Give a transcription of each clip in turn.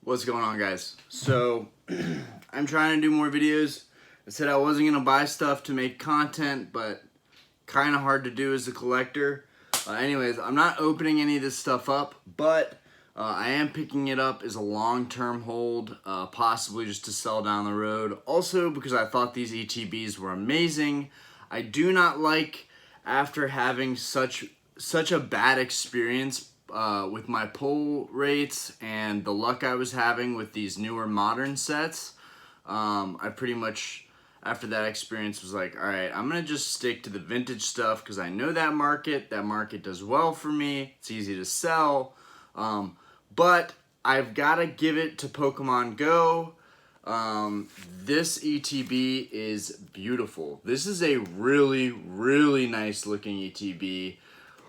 What's going on, guys? So I'm trying to do more videos. I said I wasn't gonna buy stuff to make content, but kind of hard to do as a collector. Anyways, I'm not opening any of this stuff up, but I am picking it up as a long-term hold, possibly just to sell down the road. Also, because I thought these ETBs were amazing. I do not like, after having such a bad experience with my pull rates and the luck I was having with these newer modern sets, I pretty much, after that experience, was like, all right, I'm gonna just stick to the vintage stuff because I know that market does well for me. It's easy to sell, but I've got to give it to Pokemon Go. This ETB is beautiful. This is a really nice looking ETB.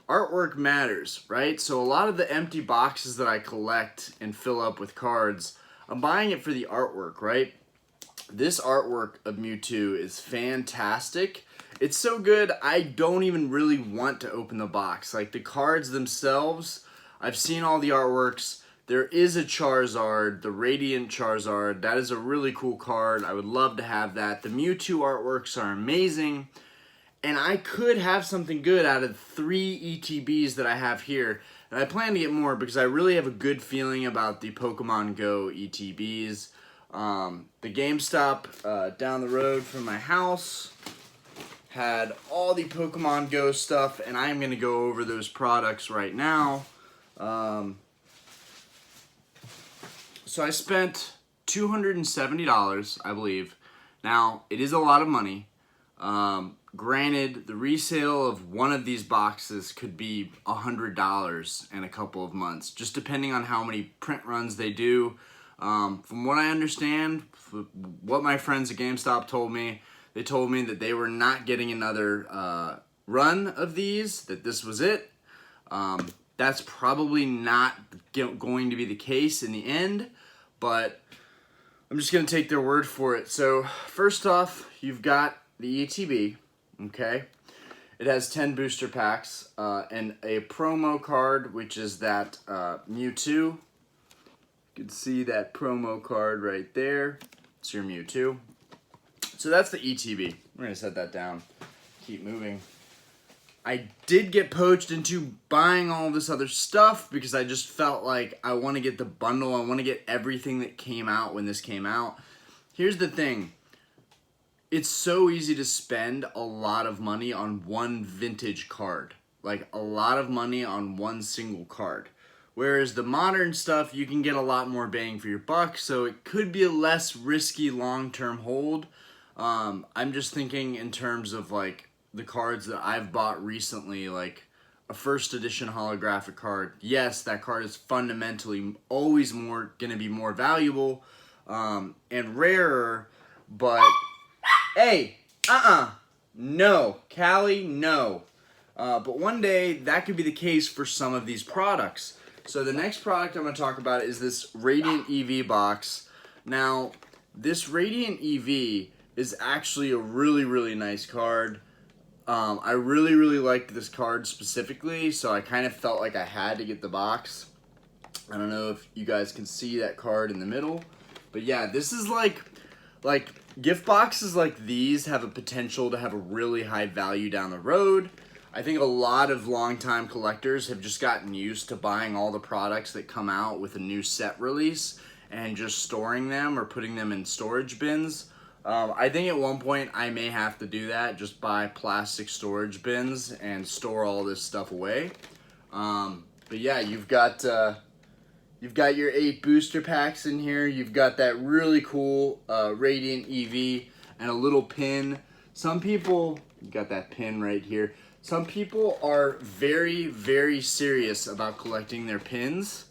Artwork matters, right? So a lot of the empty boxes that I collect and fill up with cards, I'm buying it for the artwork, right? This artwork of Mewtwo is fantastic. It's so good, I don't even really want to open the box. Like, the cards themselves, I've seen all the artworks. There is a Charizard, the Radiant Charizard. That is a really cool card. I would love to have that. The Mewtwo artworks are amazing. And I could have something good out of 3 ETBs that I have here. And I plan to get more because I really have a good feeling about the Pokemon Go ETBs. The GameStop down the road from my house had all the Pokemon Go stuff, and I'm going to go over those products right now. So I spent $270, I believe. Now, it is a lot of money. Granted, the resale of one of these boxes could be $100 in a couple of months, just depending on how many print runs they do. From what I understand, what my friends at GameStop told me, they told me that they were not getting another run of these, that this was it. That's probably not going to be the case in the end, but I'm just going to take their word for it. So first off, you've got the ETB, okay? It has 10 booster packs and a promo card, which is that Mewtwo. You can see that promo card right there. It's your Mewtwo. So that's the ETB. We're going to set that down. Keep moving. I did get poached into buying all this other stuff because I just felt like I want to get the bundle. I want to get everything that came out when this came out. Here's the thing. It's so easy to spend a lot of money on one vintage card. Like, a lot of money on one single card. Whereas the modern stuff, you can get a lot more bang for your buck, so it could be a less risky long-term hold. I'm just thinking in terms of, like, the cards that I've bought recently, like a first edition holographic card. Yes, that card is fundamentally always going to be more valuable and rarer, but hey, no, Callie, no. But one day that could be the case for some of these products. So the next product I'm going to talk about is this Radiant EV box. Now, this Radiant EV is actually a really nice card. I really liked this card specifically, so I kind of felt like I had to get the box. I don't know if you guys can see that card in the middle, but yeah, this is like gift boxes like these have a potential to have a really high value down the road. I think a lot of longtime collectors have just gotten used to buying all the products that come out with a new set release and just storing them or putting them in storage bins. I think at one point I may have to do that, just buy plastic storage bins and store all this stuff away. But yeah, you've got your 8 booster packs in here. You've got that really cool Radiant EV and a little pin. Some people, you got that pin right here. Some people are very serious about collecting their pins.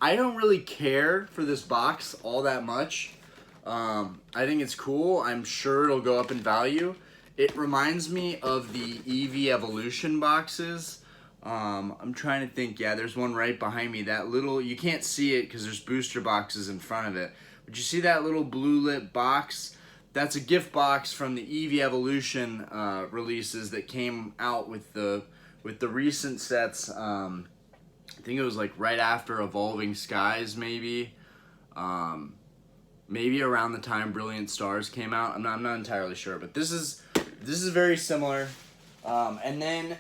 I don't really care for this box all that much. I think it's cool. I'm sure it'll go up in value. It reminds me of the EV Evolution boxes. I'm trying to think. Yeah, there's one right behind me. That little, you can't see it because there's booster boxes in front of it. But you see that little blue lit box? That's a gift box from the EV Evolution releases that came out with the recent sets. I think it was like right after Evolving Skies, maybe. Maybe around the time Brilliant Stars came out. I'm not entirely sure, but this is very similar. And then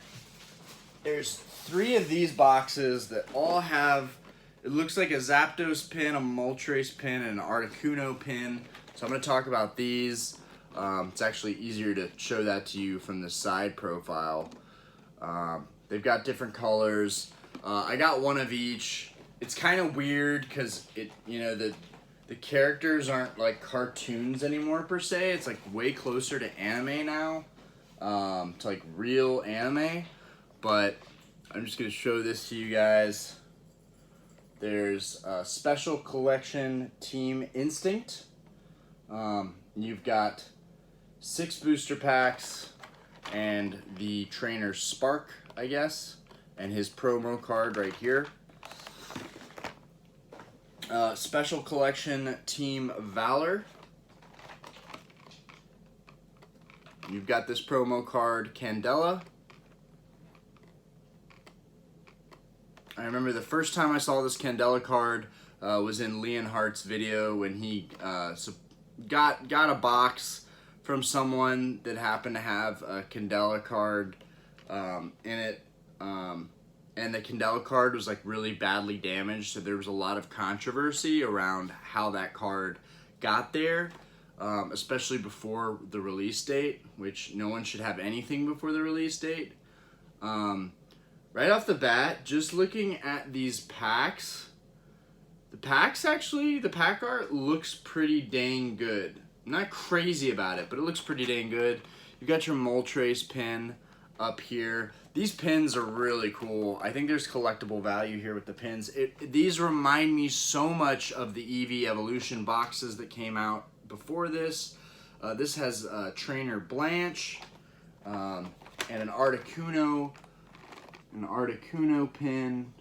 there's 3 of these boxes that all have, it looks like a Zapdos pin, a Moltres pin, and an Articuno pin. So I'm going to talk about these. It's actually easier to show that to you from the side profile. They've got different colors. I got one of each. It's kind of weird because the characters aren't like cartoons anymore per se. It's like way closer to anime now, to like real anime. But I'm just gonna show this to you guys. There's a Special Collection Team Instinct. You've got 6 booster packs and the trainer Spark, I guess, and his promo card right here. Special Collection Team Valor. You've got this promo card Candela. I remember the first time I saw this Candela card was in Leonhardt's video when he got a box from someone that happened to have a Candela card in it. And the Candela card was like really badly damaged, so there was a lot of controversy around how that card got there, especially before the release date, which no one should have anything before the release date. Right off the bat, just looking at these packs, the pack art looks pretty dang good. I'm not crazy about it, but it looks pretty dang good. You've got your Moltres pin up here. These pins are really cool. I think there's collectible value here with the pins. These remind me so much of the Eevee Evolution boxes that came out before this. This has Trainer Blanche and an Articuno pin.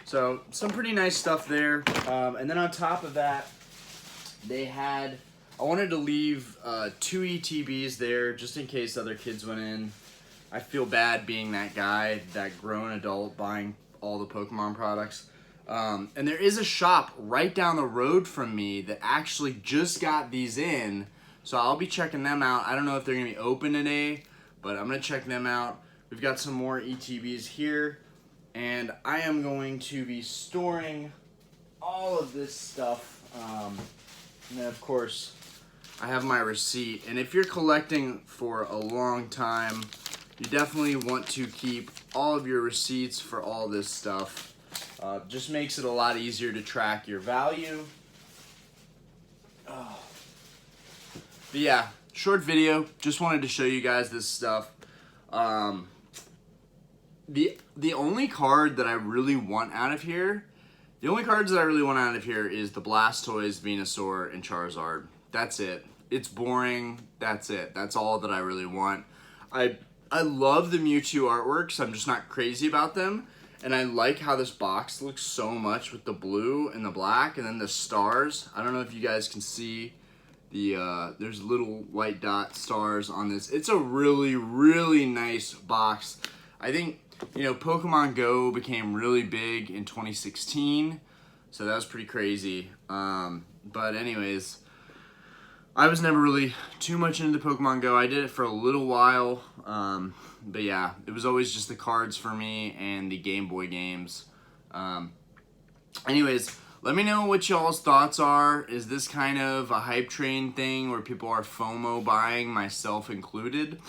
So some pretty nice stuff there. And then on top of that, they had, I wanted to leave 2 ETBs there just in case other kids went in. I feel bad being that guy, that grown adult buying all the Pokemon products. And there is a shop right down the road from me that actually just got these in. So I'll be checking them out. I don't know if they're going to be open today, but I'm going to check them out. We've got some more ETBs here. And I am going to be storing all of this stuff. And then, of course, I have my receipt. And if you're collecting for a long time, you definitely want to keep all of your receipts for all this stuff. Just makes it a lot easier to track your value. But yeah, short video. Just wanted to show you guys this stuff. The only card that I really want out of here, the only cards that I really want out of here is the Blastoise, Venusaur, and Charizard. That's it. It's boring. That's it. That's all that I really want. I love the Mewtwo artworks. I'm just not crazy about them. And I like how this box looks so much with the blue and the black and then the stars. I don't know if you guys can see there's little white dot stars on this. It's a really, really nice box. I think, Pokemon Go became really big in 2016. So that was pretty crazy. But anyways, I was never really too much into Pokemon Go. I did it for a little while, but yeah, it was always just the cards for me and the Game Boy games. Anyways, let me know what y'all's thoughts are. Is this kind of a hype train thing where people are FOMO buying, myself included?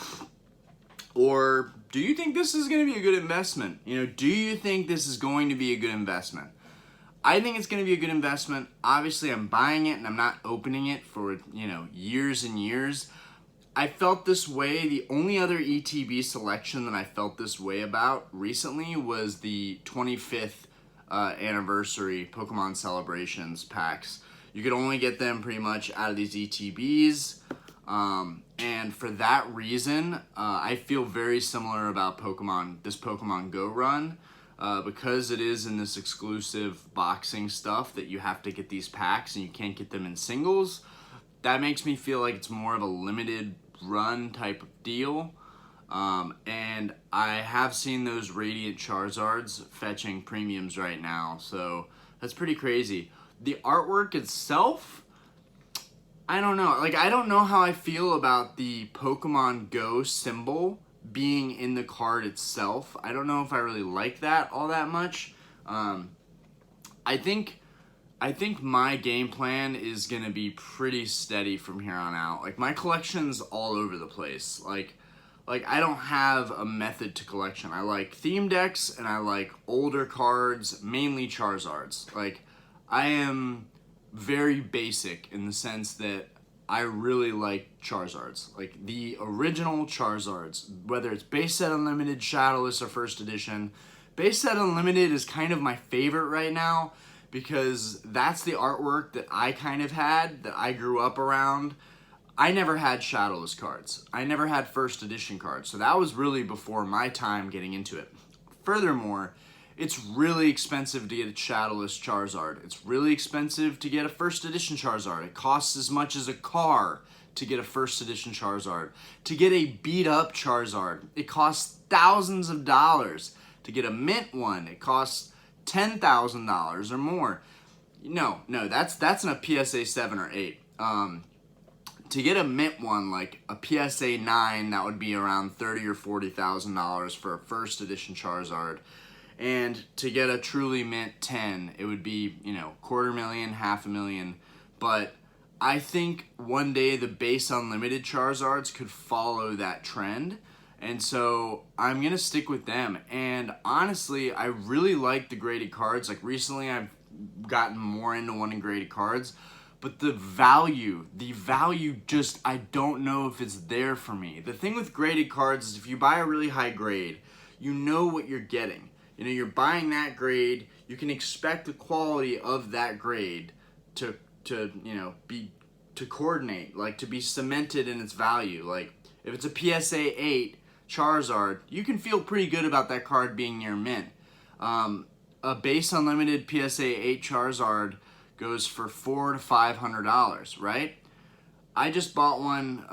Or do you think this is going to be a good investment? Do you think this is going to be a good investment? I think it's going to be a good investment. Obviously, I'm buying it and I'm not opening it for, years and years. I felt this way. The only other ETB selection that I felt this way about recently was the 25th anniversary Pokemon Celebrations packs. You could only get them pretty much out of these ETBs. And for that reason, I feel very similar about this Pokemon Go run. Because it is in this exclusive boxing stuff that you have to get these packs and you can't get them in singles, that makes me feel like it's more of a limited run type of deal. And I have seen those Radiant Charizards fetching premiums right now, so that's pretty crazy. The artwork itself, I don't know. Like, I don't know how I feel about the Pokemon Go symbol being in the card itself. I don't know if I really like that all that much. I think my game plan is gonna be pretty steady from here on out. Like, my collection's all over the place. Like I don't have a method to collection. I like theme decks and I like older cards, mainly Charizards. Like, I am very basic in the sense that I really like Charizards. Like, the original Charizards, whether it's base set unlimited, shadowless, or first edition. Base set unlimited is kind of my favorite right now because that's the artwork that I kind of had, that I grew up around. I never had shadowless cards. I never had first edition cards. So that was really before my time getting into it. Furthermore, it's really expensive to get a shadowless Charizard. It's really expensive to get a first edition Charizard. It costs as much as a car to get a first edition Charizard. To get a beat up Charizard, it costs thousands of dollars. To get a mint one, it costs $10,000 or more. No, that's in a PSA 7 or 8. To get a mint one, like a PSA 9, that would be around $30,000 or $40,000 for a first edition Charizard. And to get a truly mint 10, it would be, $250,000, $500,000. But I think one day the base unlimited Charizards could follow that trend. And so I'm going to stick with them. And honestly, I really like the graded cards. Like, recently I've gotten more into wanting graded cards. But the value just, I don't know if it's there for me. The thing with graded cards is if you buy a really high grade, you know what you're getting. You're buying that grade, you can expect the quality of that grade to coordinate, like to be cemented in its value. Like, if it's a PSA 8 Charizard, you can feel pretty good about that card being near mint. A base unlimited PSA 8 Charizard goes for $400 to $500, right? I just bought one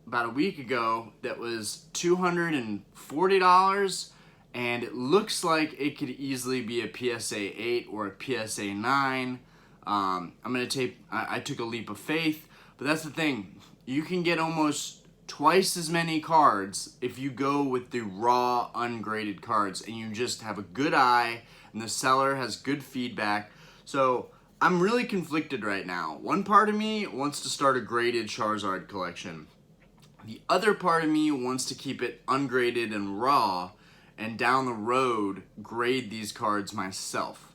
about a week ago that was $240, and it looks like it could easily be a PSA 8 or a PSA 9. I took a leap of faith, but that's the thing. You can get almost twice as many cards if you go with the raw ungraded cards and you just have a good eye and the seller has good feedback. So I'm really conflicted right now. One part of me wants to start a graded Charizard collection. The other part of me wants to keep it ungraded and raw, and down the road grade these cards myself.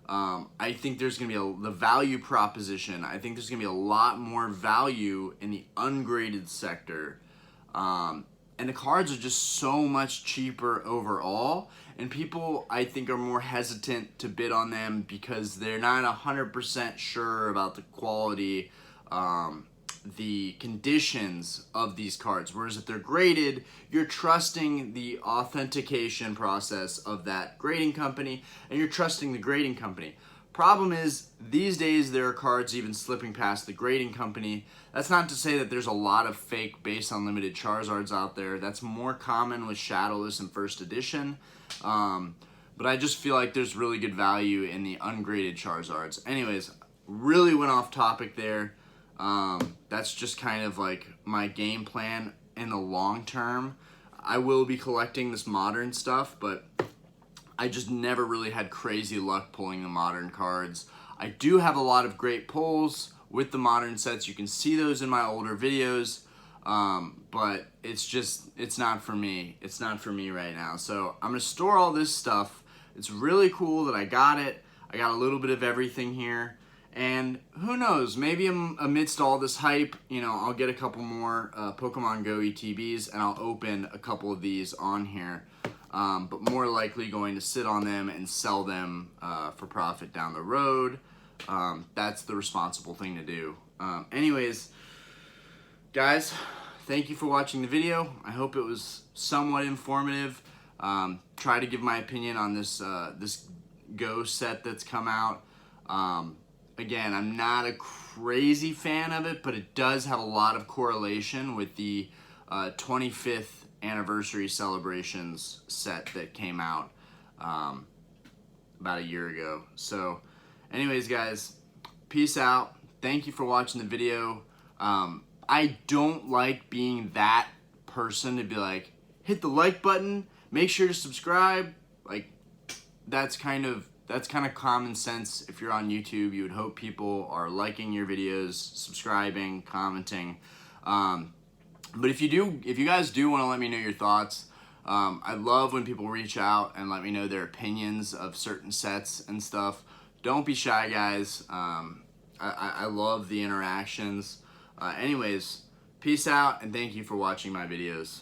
I think there's going to be the value proposition. I think there's going to be a lot more value in the ungraded sector. And the cards are just so much cheaper overall. And people, I think, are more hesitant to bid on them because they're not 100% sure about the quality, the conditions of these cards. Whereas if they're graded, you're trusting the authentication process of that grading company, and you're trusting the grading company. Problem is, these days there are cards even slipping past the grading company. That's not to say that there's a lot of fake base unlimited Charizards out there. That's more common with Shadowless and First Edition. But I just feel like there's really good value in the ungraded Charizards. Anyways, really went off topic there. That's just kind of like my game plan in the long term. I will be collecting this modern stuff, but I just never really had crazy luck pulling the modern cards. I do have a lot of great pulls with the modern sets. You can see those in my older videos, but it's not for me. It's not for me right now. So I'm gonna store all this stuff. It's really cool that I got it. I got a little bit of everything here. And who knows, maybe amidst all this hype, I'll get a couple more Pokemon Go ETBs, and I'll open a couple of these on here. But more likely going to sit on them and sell them for profit down the road. That's the responsible thing to do. Anyways, guys, thank you for watching the video. I hope it was somewhat informative. Try to give my opinion on this Go set that's come out. Again, I'm not a crazy fan of it, but it does have a lot of correlation with the 25th anniversary celebrations set that came out about a year ago. So Anyways, guys, peace out. Thank you for watching the video. I don't like being that person to be like, hit the like button, make sure to subscribe. Like, that's kind of common sense. If you're on YouTube, you would hope people are liking your videos, subscribing, commenting. But if you guys do want to let me know your thoughts, I love when people reach out and let me know their opinions of certain sets and stuff. Don't be shy, guys. I love the interactions. Anyways, peace out, and thank you for watching my videos.